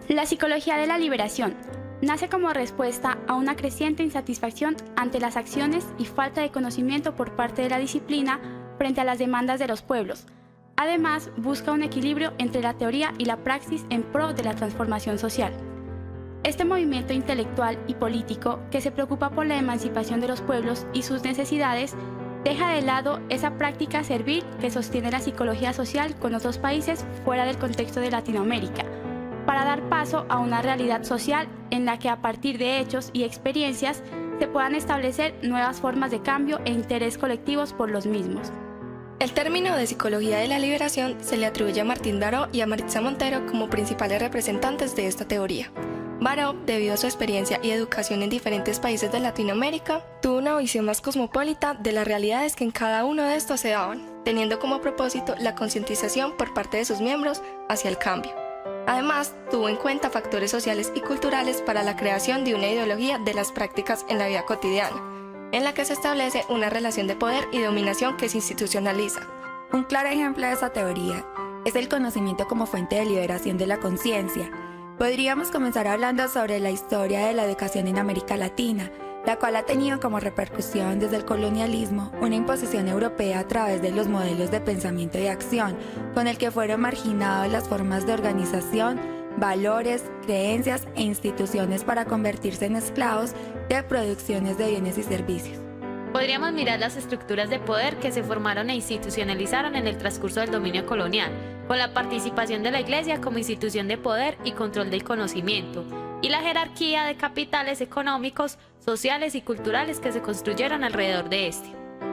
La psicología de la liberación nace como respuesta a una creciente insatisfacción ante las acciones y falta de conocimiento por parte de la disciplina frente a las demandas de los pueblos. Además, busca un equilibrio entre la teoría y la praxis en pro de la transformación social. Este movimiento intelectual y político que se preocupa por la emancipación de los pueblos y sus necesidades deja de lado esa práctica servil que sostiene la psicología social con otros países fuera del contexto de Latinoamérica, para dar paso a una realidad social en la que a partir de hechos y experiencias se puedan establecer nuevas formas de cambio e interés colectivos por los mismos. El término de psicología de la liberación se le atribuye a Martín Baró y a Maritza Montero como principales representantes de esta teoría. Baró, debido a su experiencia y educación en diferentes países de Latinoamérica, tuvo una visión más cosmopolita de las realidades que en cada uno de estos se daban, teniendo como propósito la concientización por parte de sus miembros hacia el cambio. Además, tuvo en cuenta factores sociales y culturales para la creación de una ideología de las prácticas en la vida cotidiana, en la que se establece una relación de poder y dominación que se institucionaliza. Un claro ejemplo de esa teoría es el conocimiento como fuente de liberación de la conciencia. Podríamos comenzar hablando sobre la historia de la educación en América Latina, la cual ha tenido como repercusión desde el colonialismo una imposición europea a través de los modelos de pensamiento y acción, con el que fueron marginadas las formas de organización, valores, creencias e instituciones para convertirse en esclavos de producciones de bienes y servicios. Podríamos mirar las estructuras de poder que se formaron e institucionalizaron en el transcurso del dominio colonial, con la participación de la Iglesia como institución de poder y control del conocimiento, y la jerarquía de capitales económicos, sociales y culturales que se construyeron alrededor de este.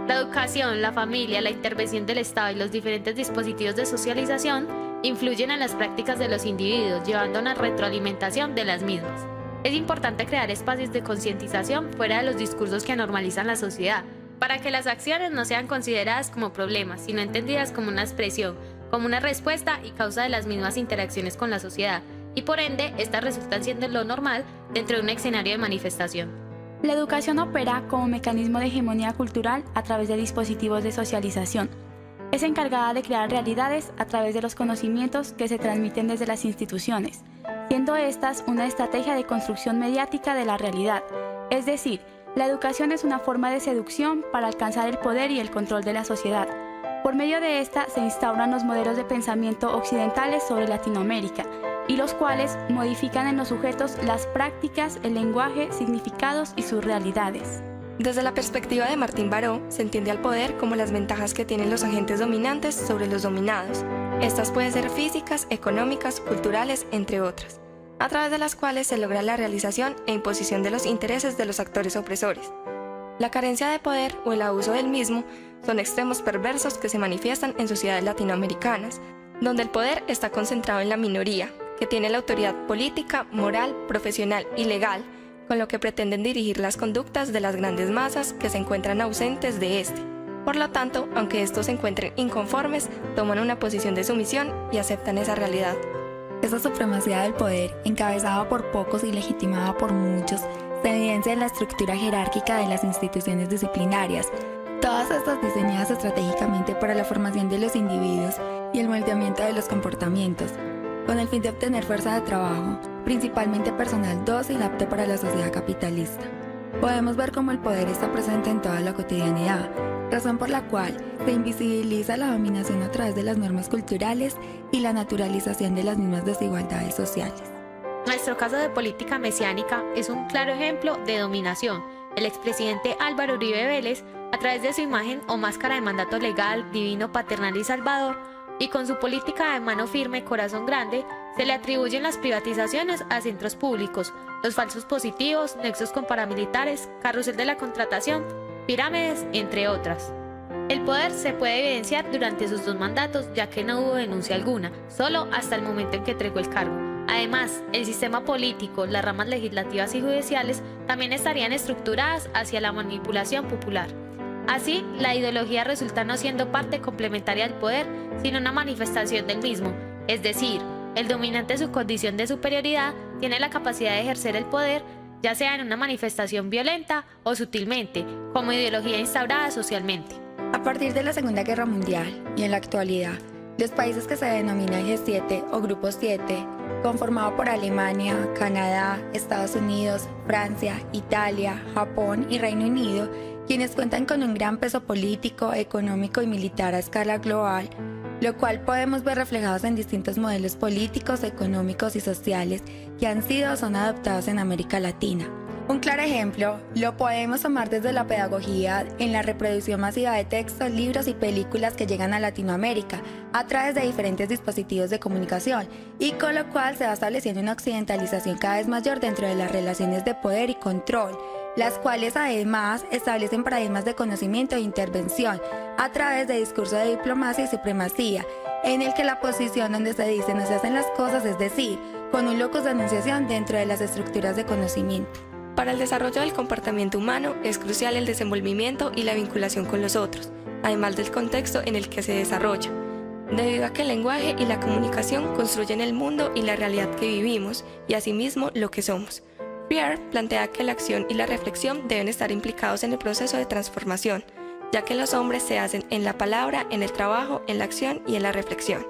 La educación, la familia, la intervención del Estado y los diferentes dispositivos de socialización influyen en las prácticas de los individuos, llevando a una retroalimentación de las mismas. Es importante crear espacios de concientización fuera de los discursos que normalizan la sociedad, para que las acciones no sean consideradas como problemas, sino entendidas como una expresión, como una respuesta y causa de las mismas interacciones con la sociedad, y por ende, estas resultan siendo lo normal dentro de un escenario de manifestación. La educación opera como mecanismo de hegemonía cultural a través de dispositivos de socialización. Es encargada de crear realidades a través de los conocimientos que se transmiten desde las instituciones, siendo estas una estrategia de construcción mediática de la realidad. Es decir, la educación es una forma de seducción para alcanzar el poder y el control de la sociedad. Por medio de esta se instauran los modelos de pensamiento occidentales sobre Latinoamérica, y los cuales modifican en los sujetos las prácticas, el lenguaje, significados y sus realidades. Desde la perspectiva de Martín Baró, se entiende al poder como las ventajas que tienen los agentes dominantes sobre los dominados. Estas pueden ser físicas, económicas, culturales, entre otras, a través de las cuales se logra la realización e imposición de los intereses de los actores opresores. La carencia de poder o el abuso del mismo son extremos perversos que se manifiestan en sociedades latinoamericanas, donde el poder está concentrado en la minoría, que tiene la autoridad política, moral, profesional y legal, con lo que pretenden dirigir las conductas de las grandes masas que se encuentran ausentes de este. Por lo tanto, aunque estos se encuentren inconformes, toman una posición de sumisión y aceptan esa realidad. Esa supremacía del poder, encabezada por pocos y legitimada por muchos, se evidencia en la estructura jerárquica de las instituciones disciplinarias, todas estas diseñadas estratégicamente para la formación de los individuos y el moldeamiento de los comportamientos, con el fin de obtener fuerza de trabajo, principalmente personal dócil apto para la sociedad capitalista. Podemos ver cómo el poder está presente en toda la cotidianidad, razón por la cual se invisibiliza la dominación a través de las normas culturales y la naturalización de las mismas desigualdades sociales. Nuestro caso de política mesiánica es un claro ejemplo de dominación. El expresidente Álvaro Uribe Vélez, a través de su imagen o máscara de mandato legal, divino, paternal y salvador, y con su política de mano firme, corazón grande, se le atribuyen las privatizaciones a centros públicos, los falsos positivos, nexos con paramilitares, carrusel de la contratación, pirámides, entre otras. El poder se puede evidenciar durante sus 2 mandatos, ya que no hubo denuncia alguna, solo hasta el momento en que entregó el cargo. Además, el sistema político, las ramas legislativas y judiciales también estarían estructuradas hacia la manipulación popular. Así, la ideología resulta no siendo parte complementaria del poder, sino una manifestación del mismo. Es decir, el dominante en su condición de superioridad tiene la capacidad de ejercer el poder, ya sea en una manifestación violenta o sutilmente, como ideología instaurada socialmente. A partir de la Segunda Guerra Mundial y en la actualidad, Los países que se denominan G7 o Grupo 7, conformado por Alemania, Canadá, Estados Unidos, Francia, Italia, Japón y Reino Unido, quienes cuentan con un gran peso político, económico y militar a escala global, lo cual podemos ver reflejados en distintos modelos políticos, económicos y sociales que han sido o son adoptados en América Latina. Un claro ejemplo lo podemos tomar desde la pedagogía en la reproducción masiva de textos, libros y películas que llegan a Latinoamérica a través de diferentes dispositivos de comunicación y con lo cual se va estableciendo una occidentalización cada vez mayor dentro de las relaciones de poder y control, las cuales además establecen paradigmas de conocimiento e intervención a través de discurso de diplomacia y supremacía, en el que la posición donde se dice no se hacen las cosas, es decir, con un locus de enunciación dentro de las estructuras de conocimiento. Para el desarrollo del comportamiento humano es crucial el desenvolvimiento y la vinculación con los otros, además del contexto en el que se desarrolla, debido a que el lenguaje y la comunicación construyen el mundo y la realidad que vivimos y asimismo lo que somos. Freire plantea que la acción y la reflexión deben estar implicados en el proceso de transformación, ya que los hombres se hacen en la palabra, en el trabajo, en la acción y en la reflexión.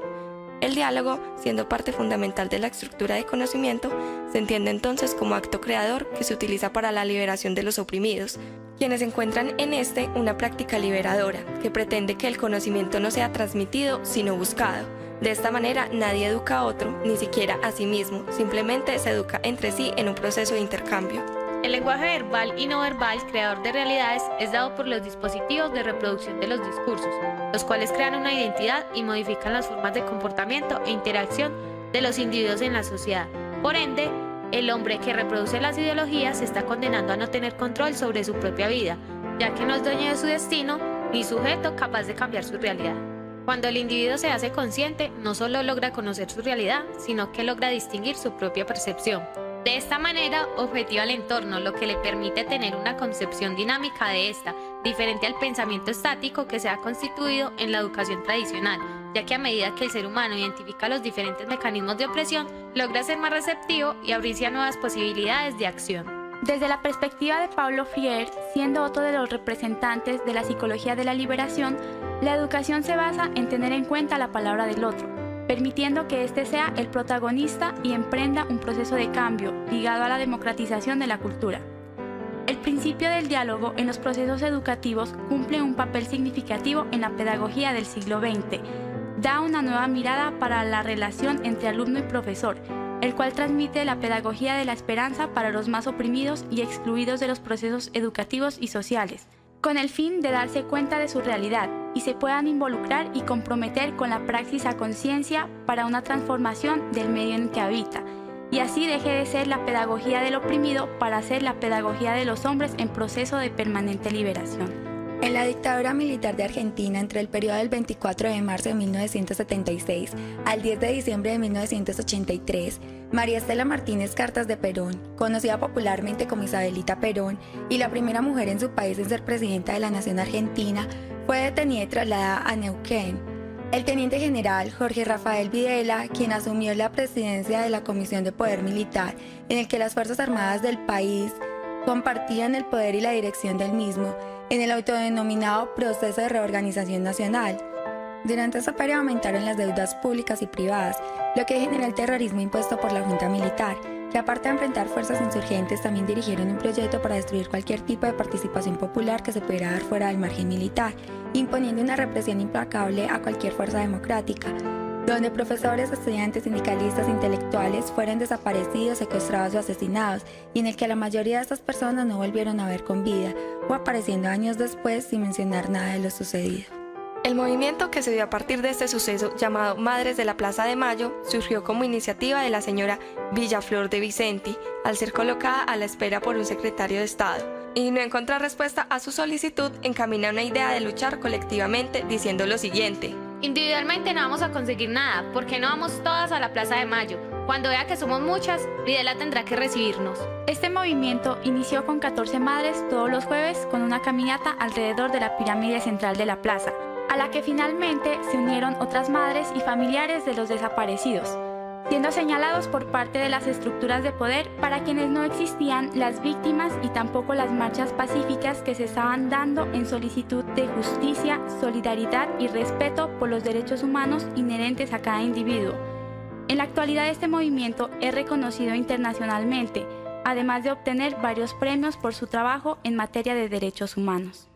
El diálogo, siendo parte fundamental de la estructura de conocimiento, se entiende entonces como acto creador que se utiliza para la liberación de los oprimidos, quienes encuentran en este una práctica liberadora, que pretende que el conocimiento no sea transmitido, sino buscado. De esta manera nadie educa a otro, ni siquiera a sí mismo, simplemente se educa entre sí en un proceso de intercambio. El lenguaje verbal y no verbal, creador de realidades, es dado por los dispositivos de reproducción de los discursos, los cuales crean una identidad y modifican las formas de comportamiento e interacción de los individuos en la sociedad. Por ende, el hombre que reproduce las ideologías se está condenando a no tener control sobre su propia vida, ya que no es dueño de su destino ni sujeto capaz de cambiar su realidad. Cuando el individuo se hace consciente, no solo logra conocer su realidad, sino que logra distinguir su propia percepción. De esta manera, objetiva el entorno, lo que le permite tener una concepción dinámica de esta, diferente al pensamiento estático que se ha constituido en la educación tradicional, ya que a medida que el ser humano identifica los diferentes mecanismos de opresión, logra ser más receptivo y abrirse a nuevas posibilidades de acción. Desde la perspectiva de Paulo Freire, siendo otro de los representantes de la psicología de la liberación, la educación se basa en tener en cuenta la palabra del otro, permitiendo que éste sea el protagonista y emprenda un proceso de cambio ligado a la democratización de la cultura. El principio del diálogo en los procesos educativos cumple un papel significativo en la pedagogía del siglo XX. Da una nueva mirada para la relación entre alumno y profesor, el cual transmite la pedagogía de la esperanza para los más oprimidos y excluidos de los procesos educativos y sociales, con el fin de darse cuenta de su realidad y se puedan involucrar y comprometer con la praxis a conciencia para una transformación del medio en que habita, y así deje de ser la pedagogía del oprimido para ser la pedagogía de los hombres en proceso de permanente liberación. En la dictadura militar de Argentina, entre el periodo del 24 de marzo de 1976 al 10 de diciembre de 1983, María Estela Martínez Cartas de Perón, conocida popularmente como Isabelita Perón y la primera mujer en su país en ser presidenta de la nación argentina, fue detenida y trasladada a Neuquén. El teniente general Jorge Rafael Videla, quien asumió la presidencia de la Comisión de Poder Militar, en el que las Fuerzas Armadas del país compartían el poder y la dirección del mismo, en el autodenominado Proceso de Reorganización Nacional. Durante ese periodo aumentaron las deudas públicas y privadas, lo que generó el terrorismo impuesto por la Junta Militar, que aparte de enfrentar fuerzas insurgentes, también dirigieron un proyecto para destruir cualquier tipo de participación popular que se pudiera dar fuera del margen militar, imponiendo una represión implacable a cualquier fuerza democrática, donde profesores, estudiantes, sindicalistas e intelectuales fueron desaparecidos, secuestrados o asesinados, y en el que la mayoría de estas personas no volvieron a ver con vida, o apareciendo años después sin mencionar nada de lo sucedido. El movimiento que se dio a partir de este suceso, llamado Madres de la Plaza de Mayo, surgió como iniciativa de la señora Villaflor de Vicenti, al ser colocada a la espera por un secretario de Estado, y no encontrar respuesta a su solicitud, encamina una idea de luchar colectivamente diciendo lo siguiente: individualmente no vamos a conseguir nada, porque no vamos todas a la Plaza de Mayo. Cuando vea que somos muchas, Videla tendrá que recibirnos. Este movimiento inició con 14 madres todos los jueves con una caminata alrededor de la pirámide central de la plaza, a la que finalmente se unieron otras madres y familiares de los desaparecidos. siendo señalados por parte de las estructuras de poder para quienes no existían las víctimas y tampoco las marchas pacíficas que se estaban dando en solicitud de justicia, solidaridad y respeto por los derechos humanos inherentes a cada individuo. En la actualidad este movimiento es reconocido internacionalmente, además de obtener varios premios por su trabajo en materia de derechos humanos.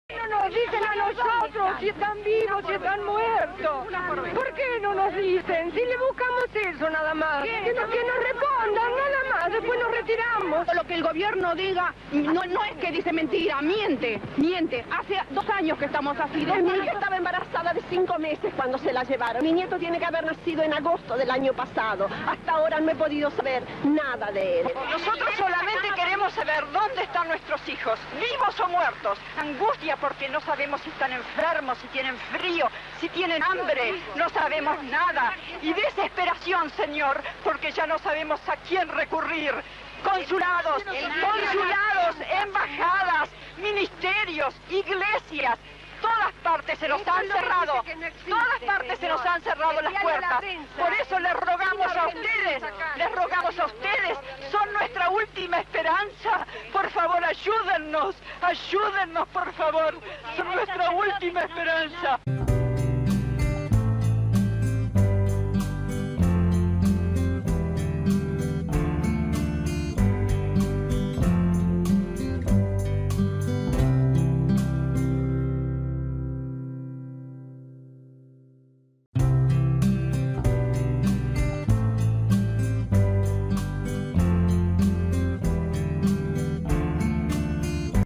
No nos dicen a nosotros si están vivos, si están muertos. ¿Por qué no nos dicen? Si le buscamos eso nada más. Que nos respondan nada más, después nos retiramos. Lo que el gobierno diga no es que dice mentira, miente. Hace 2 años que estamos así. Mi hija estaba embarazada de 5 meses cuando se la llevaron. Mi nieto tiene que haber nacido en agosto del año pasado. Hasta ahora no he podido saber nada de él. Nosotros solamente queremos saber dónde están nuestros hijos, vivos o muertos. Angustia porque no sabemos si están enfermos, si tienen frío, si tienen hambre, no sabemos nada. Y desesperación, Señor, porque ya no sabemos a quién recurrir. Consulados, embajadas, ministerios, iglesias, todas partes se nos han cerrado, las puertas. Por eso les rogamos a ustedes, son nuestra última esperanza. Por favor, ayúdennos, por favor, son nuestra última esperanza.